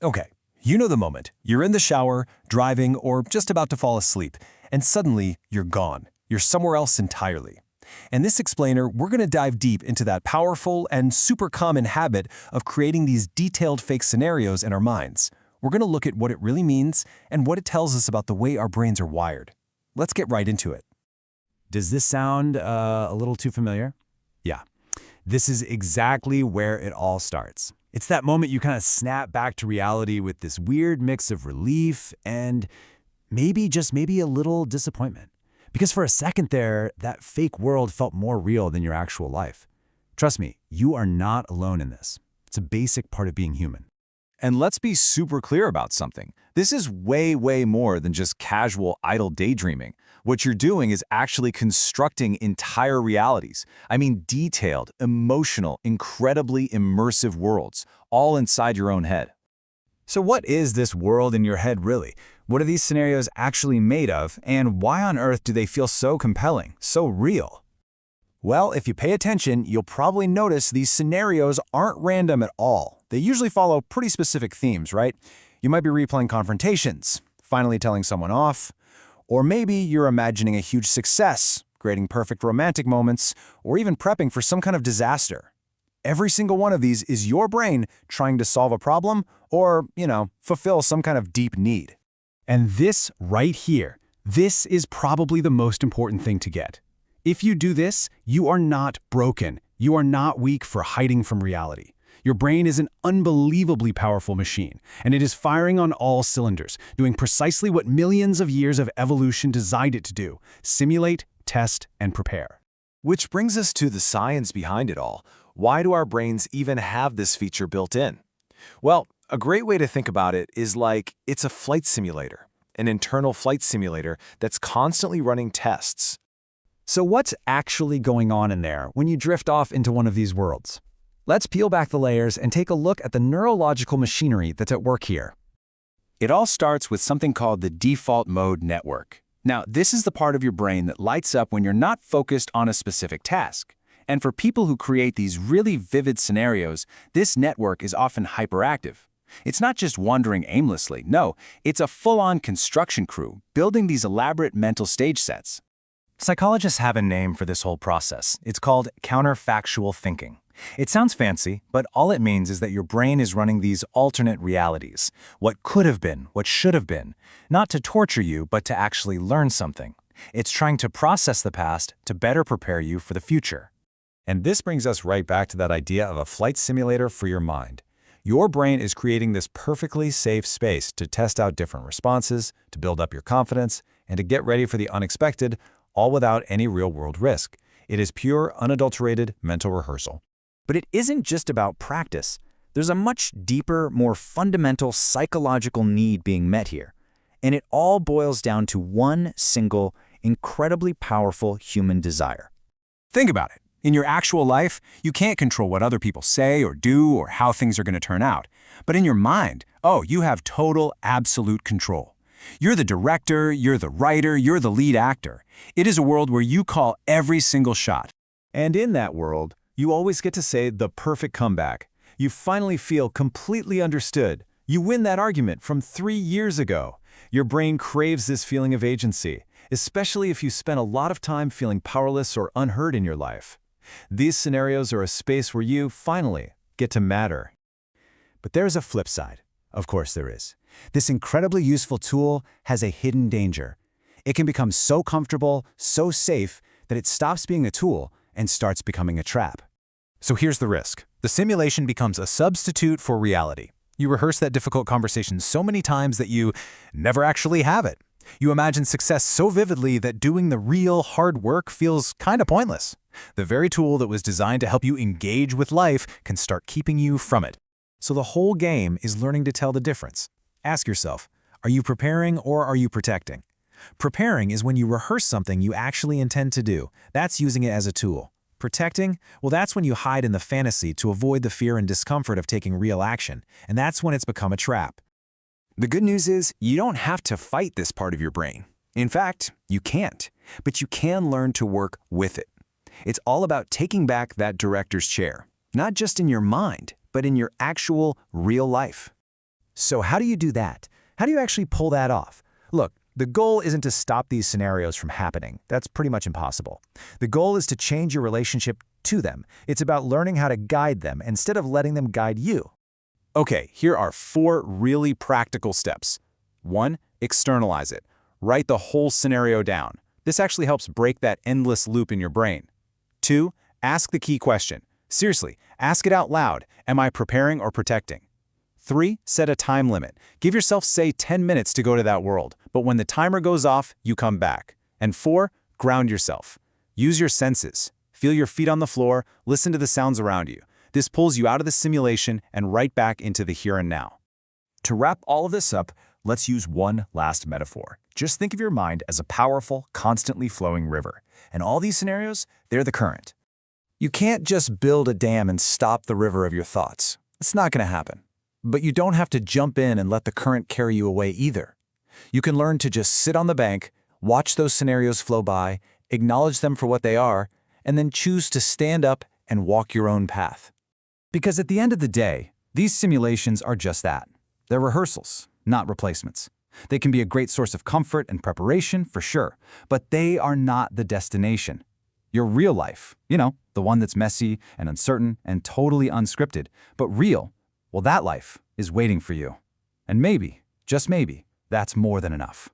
Okay, you know the moment. You're in the shower, driving, or just about to fall asleep, and suddenly you're gone. You're somewhere else entirely. In this explainer, we're going to dive deep into that powerful and super common habit of creating these detailed fake scenarios in our minds. We're going to look at what it really means and what it tells us about the way our brains are wired. Let's get right into it. Does this sound a little too familiar? Yeah, this is exactly where it all starts. It's that moment you kind of snap back to reality with this weird mix of relief and maybe, just maybe, a little disappointment. Because for a second there, that fake world felt more real than your actual life. Trust me, you are not alone in this. It's a basic part of being human. And let's be super clear about something. This is way, way more than just casual, idle daydreaming. What you're doing is actually constructing entire realities. I mean, detailed, emotional, incredibly immersive worlds, all inside your own head. So what is this world in your head really? What are these scenarios actually made of, and why on earth do they feel so compelling, so real? Well, if you pay attention, you'll probably notice these scenarios aren't random at all. They usually follow pretty specific themes, right? You might be replaying confrontations, finally telling someone off, or maybe you're imagining a huge success, creating perfect romantic moments, or even prepping for some kind of disaster. Every single one of these is your brain trying to solve a problem or, fulfill some kind of deep need. And this right here, this is probably the most important thing to get. If you do this, you are not broken. You are not weak for hiding from reality. Your brain is an unbelievably powerful machine, and it is firing on all cylinders, doing precisely what millions of years of evolution designed it to do: simulate, test, and prepare. Which brings us to the science behind it all. Why do our brains even have this feature built in? Well, a great way to think about it is like it's a flight simulator, an internal flight simulator that's constantly running tests. So what's actually going on in there when you drift off into one of these worlds? Let's peel back the layers and take a look at the neurological machinery that's at work here. It all starts with something called the default mode network. Now, this is the part of your brain that lights up when you're not focused on a specific task. And for people who create these really vivid scenarios, this network is often hyperactive. It's not just wandering aimlessly. No, it's a full-on construction crew building these elaborate mental stage sets. Psychologists have a name for this whole process. It's called counterfactual thinking. It sounds fancy, but all it means is that your brain is running these alternate realities. What could have been, what should have been. Not to torture you, but to actually learn something. It's trying to process the past to better prepare you for the future. And this brings us right back to that idea of a flight simulator for your mind. Your brain is creating this perfectly safe space to test out different responses, to build up your confidence, and to get ready for the unexpected, all without any real-world risk. It is pure, unadulterated mental rehearsal. But it isn't just about practice. There's a much deeper, more fundamental psychological need being met here. And it all boils down to one single, incredibly powerful human desire. Think about it. In your actual life, you can't control what other people say or do or how things are going to turn out. But in your mind, you have total, absolute control. You're the director, you're the writer, you're the lead actor. It is a world where you call every single shot. And in that world, you always get to say the perfect comeback. You finally feel completely understood. You win that argument from 3 years ago. Your brain craves this feeling of agency, especially if you spent a lot of time feeling powerless or unheard in your life. These scenarios are a space where you, finally, get to matter. But there's a flip side. Of course there is. This incredibly useful tool has a hidden danger. It can become so comfortable, so safe, that it stops being a tool and starts becoming a trap. So here's the risk. The simulation becomes a substitute for reality. You rehearse that difficult conversation so many times that you never actually have it. You imagine success so vividly that doing the real hard work feels kind of pointless. The very tool that was designed to help you engage with life can start keeping you from it. So the whole game is learning to tell the difference. Ask yourself, are you preparing or are you protecting? Preparing is when you rehearse something you actually intend to do. That's using it as a tool. Protecting? Well, that's when you hide in the fantasy to avoid the fear and discomfort of taking real action, and that's when it's become a trap. The good news is you don't have to fight this part of your brain. In fact, you can't, but you can learn to work with it. It's all about taking back that director's chair, not just in your mind, but in your actual real life. So how do you do that? How do you actually pull that off? Look, the goal isn't to stop these scenarios from happening. That's pretty much impossible. The goal is to change your relationship to them. It's about learning how to guide them instead of letting them guide you. Okay, here are 4 really practical steps. 1. Externalize it. Write the whole scenario down. This actually helps break that endless loop in your brain. 2. Ask the key question. Seriously, ask it out loud. Am I preparing or protecting? 3. Set a time limit. Give yourself, say, 10 minutes to go to that world, but when the timer goes off, you come back. And 4. Ground yourself. Use your senses. Feel your feet on the floor, listen to the sounds around you. This pulls you out of the simulation and right back into the here and now. To wrap all of this up, let's use one last metaphor. Just think of your mind as a powerful, constantly flowing river. And all these scenarios, they're the current. You can't just build a dam and stop the river of your thoughts. It's not going to happen. But you don't have to jump in and let the current carry you away either. You can learn to just sit on the bank, watch those scenarios flow by, acknowledge them for what they are, and then choose to stand up and walk your own path. Because at the end of the day, these simulations are just that. They're rehearsals, not replacements. They can be a great source of comfort and preparation, for sure, but they are not the destination. Your real life, the one that's messy and uncertain and totally unscripted, but real, well, that life is waiting for you. And maybe, just maybe, that's more than enough.